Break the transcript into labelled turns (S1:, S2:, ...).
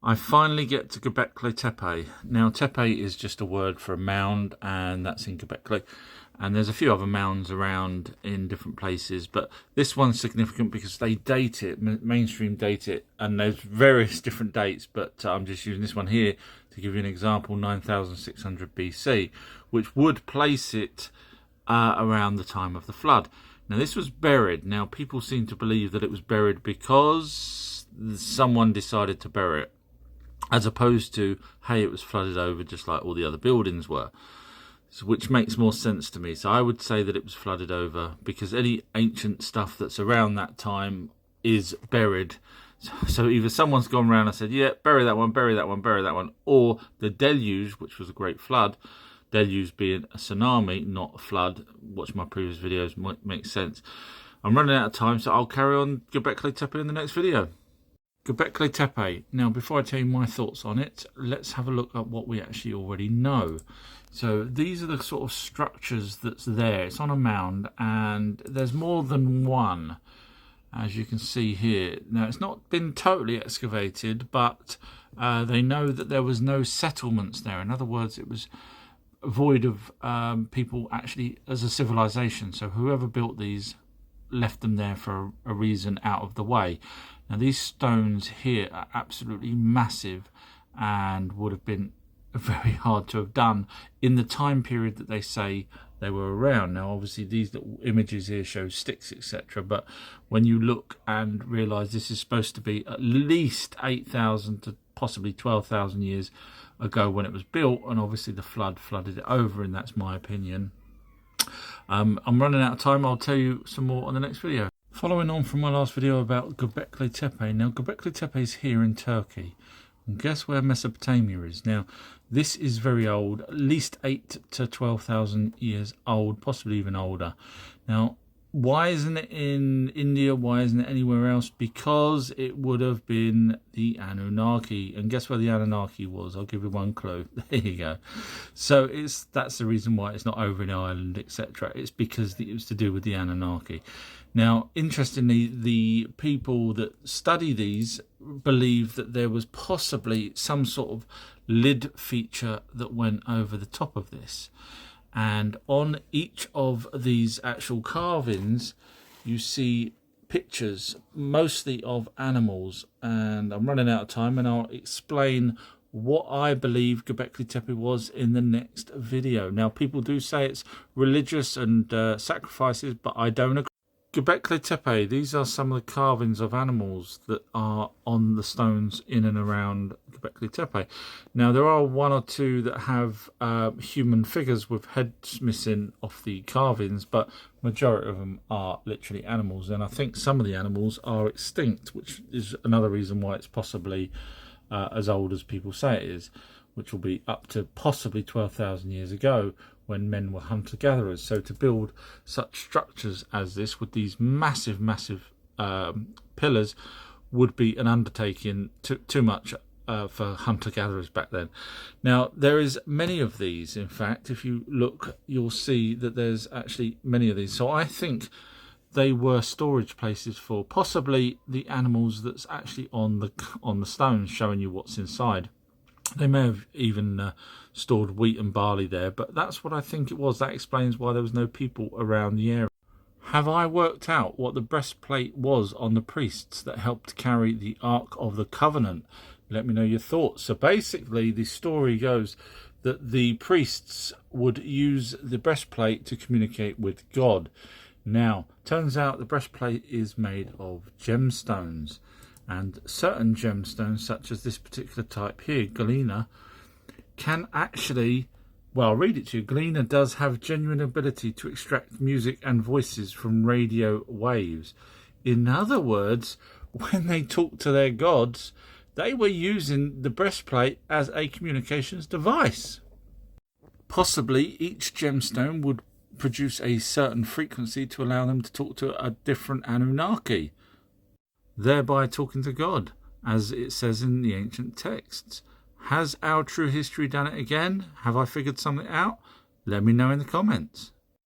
S1: I finally get to Gobekli Tepe. Now, tepe is just a word for a mound, and that's in Gobekli. And there's a few other mounds around in different places, but this one's significant because they date it, mainstream date it, and there's various different dates, but I'm just using this one here to give you an example, 9600 BC, which would place it around the time of the flood. Now, this was buried. Now, people seem to believe that it was buried because someone decided to bury it, as opposed to, hey, it was flooded over just like all the other buildings were. So, which makes more sense to me. So I would say that it was flooded over because any ancient stuff that's around that time is buried. So either someone's gone around and said, yeah, bury that one, bury that one, bury that one, or the deluge, which was a great flood, deluge being a tsunami, not a flood. Watch my previous videos, might make sense. I'm running out of time, so I'll carry on Gobekli Tepe in the next video. Gobekli Tepe. Now, before I tell you my thoughts on it, let's have a look at what we actually already know. So these are the sort of structures that's there. It's on a mound, and there's more than one, as you can see here. Now, it's not been totally excavated, but they know that there was no settlements there. In other words, it was void of people actually as a civilization. So whoever built these left them there for a reason out of the way. Now, these stones here are absolutely massive and would have been very hard to have done in the time period that they say they were around. Now, obviously, these little images here show sticks, etc. But when you look and realise this is supposed to be at least 8,000 to possibly 12,000 years ago when it was built, and obviously the flood flooded it over, and that's my opinion. I'm running out of time. I'll tell you some more on the next video. Following on from my last video about Gobekli Tepe. Now, Gobekli Tepe is here in Turkey. And guess where Mesopotamia is? Now, this is very old, at least 8,000 to 12,000 years old, possibly even older. Now, why isn't it in India? Why isn't it anywhere else? Because it would have been the Anunnaki. And guess where the Anunnaki was? I'll give you one clue. There you go. So that's the reason why it's not over in Ireland, etc. It's because it was to do with the Anunnaki. Now, interestingly, the people that study these believe that there was possibly some sort of lid feature that went over the top of this. And on each of these actual carvings, you see pictures, mostly of animals. And I'm running out of time, and I'll explain what I believe Gobekli Tepe was in the next video. Now, people do say it's religious and sacrifices, but I don't agree. Gobekli Tepe, these are some of the carvings of animals that are on the stones in and around Gobekli Tepe. Now, there are one or two that have human figures with heads missing off the carvings, but majority of them are literally animals. And I think some of the animals are extinct, which is another reason why it's possibly as old as people say it is, which will be up to possibly 12,000 years ago, when men were hunter-gatherers. So to build such structures as this with these massive pillars would be an undertaking too much for hunter-gatherers back then. Now, there is many of these. In fact, if you look, you'll see that there's actually many of these. So I think they were storage places for possibly the animals that's actually on the stones, showing you what's inside. They may have even stored wheat and barley there, but that's what I think it was. That explains why there was no people around the area. Have I worked out what the breastplate was on the priests that helped carry the Ark of the Covenant? Let me know your thoughts. So basically, the story goes that the priests would use the breastplate to communicate with God. Now, turns out the breastplate is made of gemstones. And certain gemstones, such as this particular type here, galena, can actually, well, I'll read it to you. Galena does have genuine ability to extract music and voices from radio waves. In other words, when they talk to their gods, they were using the breastplate as a communications device. Possibly each gemstone would produce a certain frequency to allow them to talk to a different Anunnaki, thereby talking to God, as it says in the ancient texts. Has our true history done it again? Have I figured something out? Let me know in the comments.